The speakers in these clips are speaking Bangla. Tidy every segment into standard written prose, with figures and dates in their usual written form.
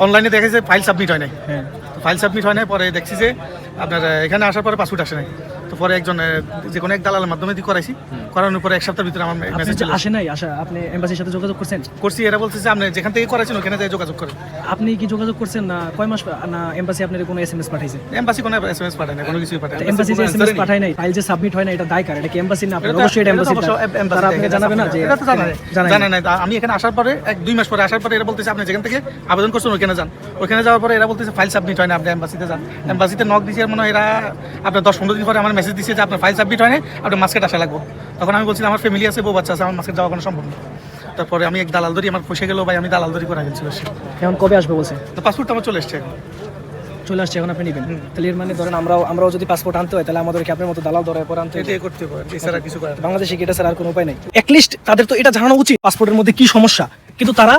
অনলাইনে দেখেছে ফাইল সাবমিট হয় নাই। হ্যাঁ, ফাইল সাবমিট হয় নাই, পরে দেখছি যে আপনার এখানে আসার পরে পাসপোর্ট আসে নাই। তো পরে একজন যে কোনো এক দালালের মাধ্যমে দিয়ে করাইছি, করানোর পরে এক সপ্তাহের ভিতরে আমার আপনি মেসেজ যে আসে নাই আপনি এমবাসির সাথে যোগাযোগ করছেন? করছি। এরা বলছে যে আপনি যেখান থেকে করাইছেন ওখানে যাই যোগাযোগ করেন। আপনি কি যোগাযোগ করছেন না কয় মাস না এমবাসি আপনার কোনো এসএমএস পাঠাইছে? এমবাসি কোনো এসএমএস পাঠায় না, কোনো কিছুই পাঠায় না। এমবাসি যে এসএমএস পাঠায় নাই, ফাইল যে সাবমিট হয় না, এটা দায় কার? এটা কি এমবাসি না আপনার? অবশ্যই এটা এমবাসি। তারা আপনাকে জানাবে না যে এটা তো জানা নাই। আমি এখানে আসার পরে 1-2 মাস পরে আসার পরে এরা বলতেছে আপনি যেখান থেকে আবেদন করছেন ওখানে যান। ওখানে যাওয়ার পরে এরা বলতেছে ফাইল সাবমিট হয় না, আপনি এমবাসিতে যান। এমবাসিতে নক দিয়েছে মনে হয় এরা, আপনার 10-15 দিন পরে আমার মেসেজ দিয়েছে যে আপনার ফাইল সাবমিট হয় না, আপনার মাস্কেট আসা লাগবে। তখন আমি বলছিলাম আমার ফ্যামিলি আছে, বউ বাচ্চা আছে, আমার মাস্কেট যাওয়া কোনো সম্ভব না। তারপরে আমি এক দালাল ধরি, আমার পয়সা গেল ভাই, আমি দালাল ধরি করে ফেলছিল সে। এখন কবে আসবে বলছে? তো পাসপোর্টটা আমার চলে এসছে এখন। চলে আসছে, এখন আপনি নেবেন। তাহলে এর মানে ধরেন আমরাও যদি পাসপোর্ট আনতে হয় তাহলে আমাদেরকে আপনার মতো দালাল ধরে পরে আনতে হবে। এটাই করতে পারে, এছাড়া কিছু করে না। বাংলাদেশে কি এটা ছাড়া আর কোনো উপায় নেই? অ্যাটলিস্ট তাদের তো এটা জানানো উচিত পাসপোর্টের মধ্যে কি সমস্যা, কিন্তু তারা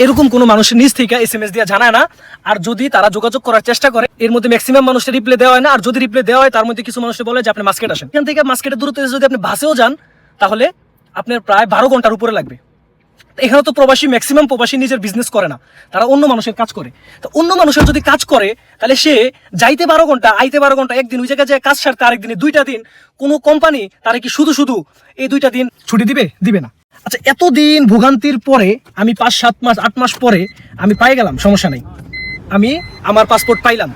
এরকম কোনো মানুষের নিজ থেকে এসএমএস দিয়ে জানায় না। আর যদি তারা যোগাযোগ করার চেষ্টা করে, এর মধ্যে ম্যাক্সিমাম মানুষের রিপ্লাই দেওয়া হয় না। আর যদি রিপ্লাই দেওয়া হয় তার মধ্যে কিছু মানুষ বলে যে আপনি মাস্কেট আসেন। এখান থেকে মাস্কেটের দূরত্ব যদি আপনি বাসেও যান তাহলে আপনার প্রায় 12 ঘন্টার উপরে লাগবে। এখানে তো ম্যাক্সিমাম প্রবাসী নিজের বিজনেস করে না, তারা অন্য মানুষের কাজ করে। তো অন্য মানুষের যদি কাজ করে তাহলে সে যাইতে 12 ঘন্টা, আইতে 12 ঘন্টা, একদিন ওই জায়গায় যায় কাজ সারতে, আরেকদিনে 2টা দিন। কোনো কোম্পানি তারা কি শুধু এই 2টা দিন ছুটি দিবে না? আচ্ছা, এতদিন ভোগান্তির পরে আমি 5-7 মাস 8 মাস পরে আমি পাই গেলাম, সমস্যা নেই, আমি আমার পাসপোর্ট পাইলাম।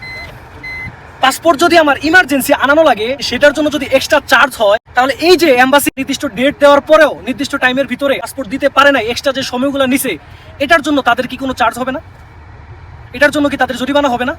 পাসপোর্ট যদি আমার ইমার্জেন্সি আনানো লাগে, সেটার জন্য যদি এক্সট্রা চার্জ হয়, তাহলে এই যে এমবাসি নির্দিষ্ট ডেট দেওয়ার পরেও নির্দিষ্ট টাইমের ভিতরে পাসপোর্ট দিতে পারে না, এক্সট্রা যে সময়গুলো নিছে, এটার জন্য তাদের কি কোনো চার্জ হবে না? এটার জন্য কি তাদের জরিমানা হবে না?